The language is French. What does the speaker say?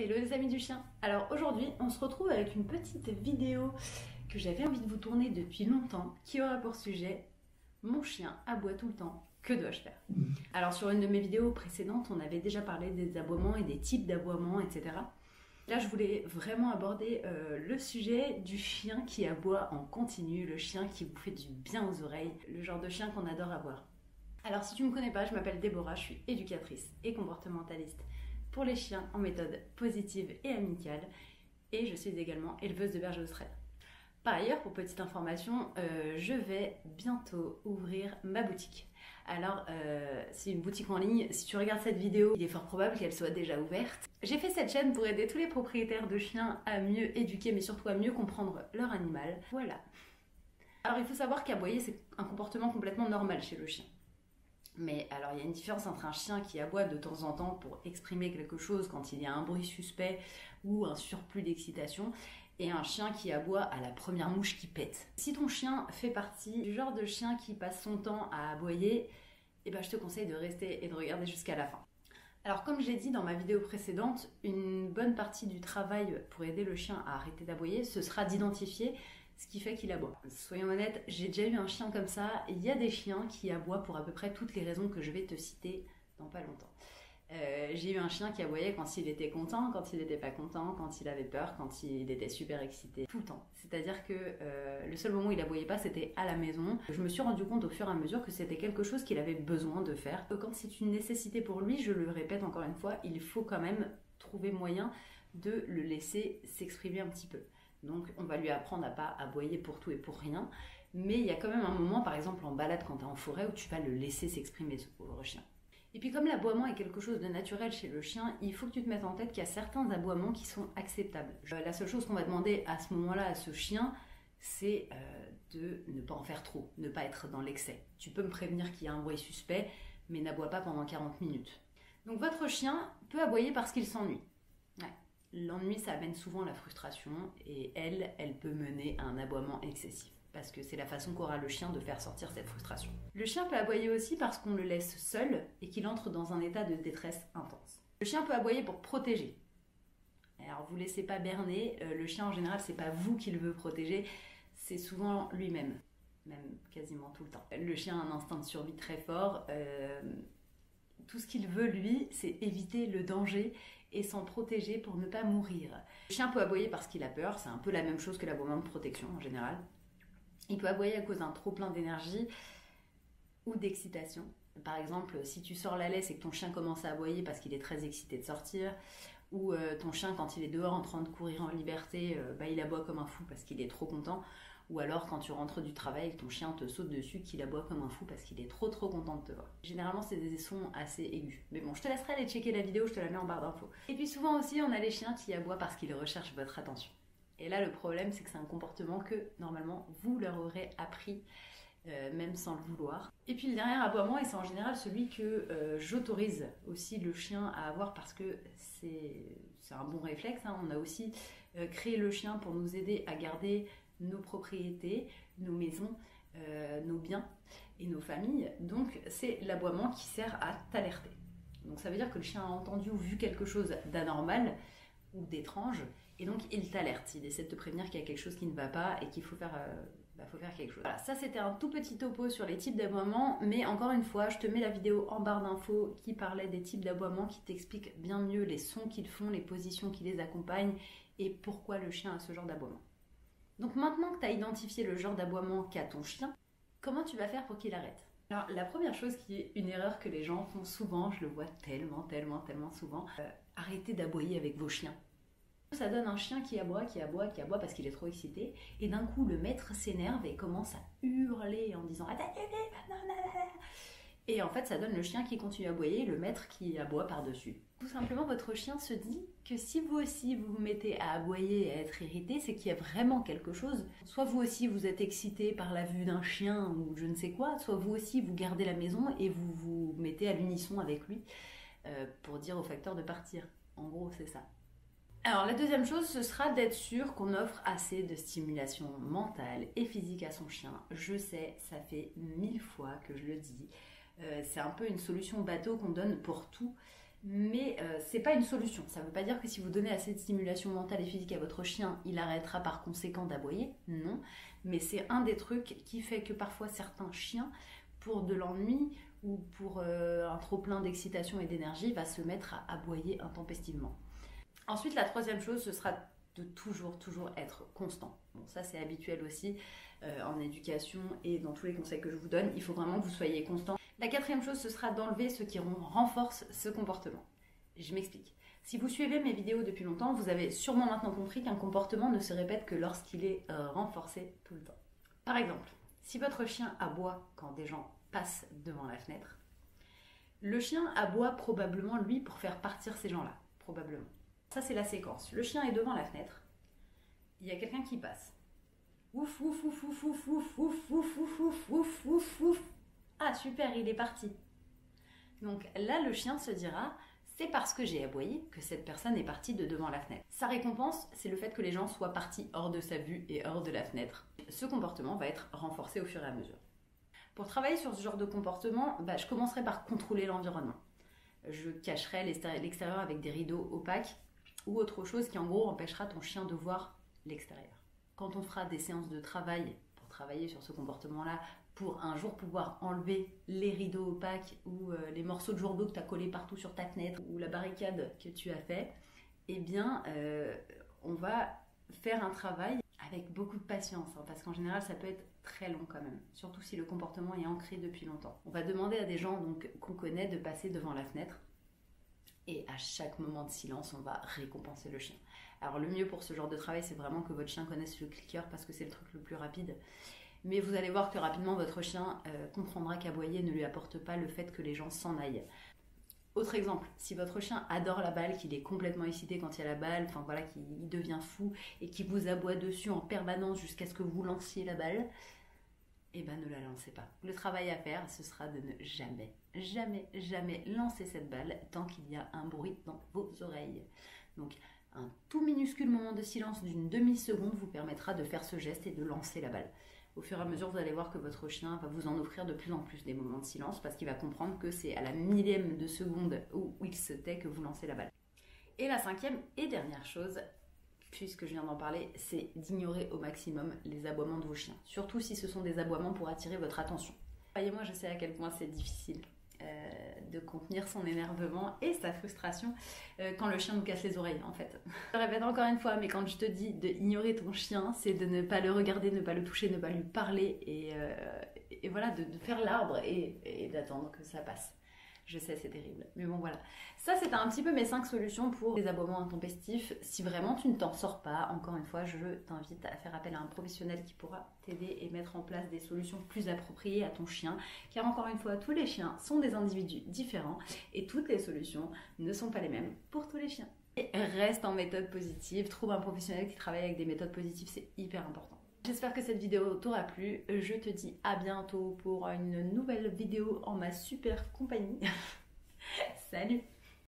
Hello les amis du chien. Alors aujourd'hui on se retrouve avec une petite vidéo que j'avais envie de vous tourner depuis longtemps qui aura pour sujet mon chien aboie tout le temps, que dois-je faire? Alors sur une de mes vidéos précédentes on avait déjà parlé des aboiements et des types d'aboiements, etc. Là je voulais vraiment aborder le sujet du chien qui aboie en continu, le chien qui vous fait du bien aux oreilles, le genre de chien qu'on adore avoir. Alors si tu ne me connais pas, je m'appelle Déborah, je suis éducatrice et comportementaliste pour les chiens en méthode positive et amicale, et je suis également éleveuse de berger australien. Par ailleurs, pour petite information, je vais bientôt ouvrir ma boutique. Alors, c'est une boutique en ligne. Si tu regardes cette vidéo, il est fort probable qu'elle soit déjà ouverte. J'ai fait cette chaîne pour aider tous les propriétaires de chiens à mieux éduquer, mais surtout à mieux comprendre leur animal. Voilà. Alors, il faut savoir qu'aboyer, c'est un comportement complètement normal chez le chien. Mais alors il y a une différence entre un chien qui aboie de temps en temps pour exprimer quelque chose quand il y a un bruit suspect ou un surplus d'excitation, et un chien qui aboie à la première mouche qui pète. Si ton chien fait partie du genre de chien qui passe son temps à aboyer, eh ben, je te conseille de rester et de regarder jusqu'à la fin. Alors comme je l'ai dit dans ma vidéo précédente, une bonne partie du travail pour aider le chien à arrêter d'aboyer, ce sera d'identifier ce qui fait qu'il aboie. Soyons honnêtes, j'ai déjà eu un chien comme ça. Il y a des chiens qui aboient pour à peu près toutes les raisons que je vais te citer dans pas longtemps. J'ai eu un chien qui aboyait quand il était content, quand il n'était pas content, quand il avait peur, quand il était super excité, tout le temps. C'est-à-dire que le seul moment où il aboyait pas, c'était à la maison. Je me suis rendu compte au fur et à mesure que c'était quelque chose qu'il avait besoin de faire. Quand c'est une nécessité pour lui, je le répète encore une fois, il faut quand même trouver moyen de le laisser s'exprimer un petit peu. Donc on va lui apprendre à pas aboyer pour tout et pour rien, mais il y a quand même un moment, par exemple en balade quand tu es en forêt, où tu vas le laisser s'exprimer, ce pauvre chien. Et puis comme l'aboiement est quelque chose de naturel chez le chien, il faut que tu te mettes en tête qu'il y a certains aboiements qui sont acceptables. La seule chose qu'on va demander à ce moment-là à ce chien, c'est de ne pas en faire trop, ne pas être dans l'excès. Tu peux me prévenir qu'il y a un bruit suspect, mais n'aboie pas pendant 40 minutes. Donc votre chien peut aboyer parce qu'il s'ennuie. Ouais. L'ennui, ça amène souvent la frustration, et elle peut mener à un aboiement excessif, parce que c'est la façon qu'aura le chien de faire sortir cette frustration. Le chien peut aboyer aussi parce qu'on le laisse seul et qu'il entre dans un état de détresse intense. Le chien peut aboyer pour protéger. Alors vous laissez pas berner, le chien en général c'est pas vous qui le veut protéger, c'est souvent lui-même, même quasiment tout le temps. Le chien a un instinct de survie très fort, tout ce qu'il veut, lui, c'est éviter le danger et s'en protéger pour ne pas mourir. Le chien peut aboyer parce qu'il a peur, c'est un peu la même chose que l'aboiement de protection en général. Il peut aboyer à cause d'un trop-plein d'énergie ou d'excitation. Par exemple, si tu sors la laisse et que ton chien commence à aboyer parce qu'il est très excité de sortir, ou ton chien, quand il est dehors en train de courir en liberté, il aboie comme un fou parce qu'il est trop content. Ou alors quand tu rentres du travail et que ton chien te saute dessus, qu'il aboie comme un fou parce qu'il est trop content de te voir. Généralement c'est des sons assez aigus. Mais bon, je te laisserai aller checker la vidéo, je te la mets en barre d'infos. Et puis souvent aussi on a les chiens qui aboient parce qu'ils recherchent votre attention. Et là le problème c'est que c'est un comportement que normalement vous leur aurez appris, même sans le vouloir. Et puis le dernier aboiement, et c'est en général celui que j'autorise aussi le chien à avoir parce que c'est un bon réflexe, hein. On a aussi créé le chien pour nous aider à garder nos propriétés, nos maisons, nos biens et nos familles. Donc c'est l'aboiement qui sert à t'alerter. Donc ça veut dire que le chien a entendu ou vu quelque chose d'anormal ou d'étrange, et donc il t'alerte, il essaie de te prévenir qu'il y a quelque chose qui ne va pas et qu'il faut faire quelque chose. Voilà, ça c'était un tout petit topo sur les types d'aboiements, mais encore une fois, je te mets la vidéo en barre d'infos qui parlait des types d'aboiements, qui t'explique bien mieux les sons qu'ils font, les positions qui les accompagnent et pourquoi le chien a ce genre d'aboiement. Donc maintenant que tu as identifié le genre d'aboiement qu'a ton chien, comment tu vas faire pour qu'il arrête? Alors la première chose qui est une erreur que les gens font souvent, je le vois tellement souvent, arrêtez d'aboyer avec vos chiens. Ça donne un chien qui aboie parce qu'il est trop excité, et d'un coup le maître s'énerve et commence à hurler en disant et en fait ça donne le chien qui continue à aboyer et le maître qui aboie par-dessus. Tout simplement votre chien se dit que si vous aussi vous vous mettez à aboyer et à être irrité, c'est qu'il y a vraiment quelque chose. Soit vous aussi vous êtes excité par la vue d'un chien ou je ne sais quoi, soit vous aussi vous gardez la maison et vous vous mettez à l'unisson avec lui pour dire au facteur de partir. En gros c'est ça. Alors la deuxième chose, ce sera d'être sûr qu'on offre assez de stimulation mentale et physique à son chien. Je sais, ça fait 1000 fois que je le dis. C'est un peu une solution bateau qu'on donne pour tout. Mais c'est pas une solution. Ça veut pas dire que si vous donnez assez de stimulation mentale et physique à votre chien, il arrêtera par conséquent d'aboyer. Non. Mais c'est un des trucs qui fait que parfois certains chiens, pour de l'ennui ou pour un trop-plein d'excitation et d'énergie, va se mettre à aboyer intempestivement. Ensuite, la troisième chose, ce sera de toujours être constant. Bon, ça c'est habituel aussi en éducation et dans tous les conseils que je vous donne. Il faut vraiment que vous soyez constant. La quatrième chose, ce sera d'enlever ce qui renforce ce comportement. Je m'explique. Si vous suivez mes vidéos depuis longtemps, vous avez sûrement maintenant compris qu'un comportement ne se répète que lorsqu'il est renforcé tout le temps. Par exemple, si votre chien aboie quand des gens passent devant la fenêtre, le chien aboie probablement lui pour faire partir ces gens-là. Probablement. Ça c'est la séquence. Le chien est devant la fenêtre, il y a quelqu'un qui passe. Ouf, ouf, ouf, ouf, ouf, ouf, ouf, ouf, ouf, ouf, ouf, ouf, ouf. Ah super, il est parti. Donc là, le chien se dira, c'est parce que j'ai aboyé que cette personne est partie de devant la fenêtre. Sa récompense, c'est le fait que les gens soient partis hors de sa vue et hors de la fenêtre. Ce comportement va être renforcé au fur et à mesure. Pour travailler sur ce genre de comportement, je commencerai par contrôler l'environnement. Je cacherai l'extérieur avec des rideaux opaques ou autre chose qui en gros empêchera ton chien de voir l'extérieur. Quand on fera des séances de travail pour travailler sur ce comportement-là, pour un jour pouvoir enlever les rideaux opaques ou les morceaux de jour d'eau que tu as collés partout sur ta fenêtre ou la barricade que tu as fait, eh bien on va faire un travail avec beaucoup de patience, parce qu'en général ça peut être très long quand même, surtout si le comportement est ancré depuis longtemps. On va demander à des gens qu'on connaît de passer devant la fenêtre et à chaque moment de silence on va récompenser le chien. Alors le mieux pour ce genre de travail, c'est vraiment que votre chien connaisse le clicker parce que c'est le truc le plus rapide. Mais vous allez voir que rapidement votre chien comprendra qu'aboyer ne lui apporte pas le fait que les gens s'en aillent. Autre exemple, si votre chien adore la balle, qu'il est complètement excité quand il y a la balle, enfin voilà, qu'il devient fou et qu'il vous aboie dessus en permanence jusqu'à ce que vous lanciez la balle, eh ben ne la lancez pas. Le travail à faire, ce sera de ne jamais lancer cette balle tant qu'il y a un bruit dans vos oreilles. Donc un tout minuscule moment de silence d'une demi-seconde vous permettra de faire ce geste et de lancer la balle. Au fur et à mesure, vous allez voir que votre chien va vous en offrir de plus en plus des moments de silence parce qu'il va comprendre que c'est à la millième de seconde où il se tait que vous lancez la balle. Et la cinquième et dernière chose, puisque je viens d'en parler, c'est d'ignorer au maximum les aboiements de vos chiens. Surtout si ce sont des aboiements pour attirer votre attention. Croyez-moi, je sais à quel point c'est difficile de contenir son énervement et sa frustration quand le chien nous casse les oreilles en fait. Je le répète encore une fois, mais quand je te dis d'ignorer ton chien, c'est de ne pas le regarder, ne pas le toucher, ne pas lui parler et voilà, de faire l'arbre et d'attendre que ça passe. Je sais, c'est terrible. Mais bon, voilà. Ça, c'était un petit peu mes 5 solutions pour les aboiements intempestifs. Si vraiment tu ne t'en sors pas, encore une fois, je t'invite à faire appel à un professionnel qui pourra t'aider et mettre en place des solutions plus appropriées à ton chien. Car encore une fois, tous les chiens sont des individus différents et toutes les solutions ne sont pas les mêmes pour tous les chiens. Et reste en méthode positive. Trouve un professionnel qui travaille avec des méthodes positives, c'est hyper important. J'espère que cette vidéo t'aura plu. Je te dis à bientôt pour une nouvelle vidéo en ma super compagnie. Salut!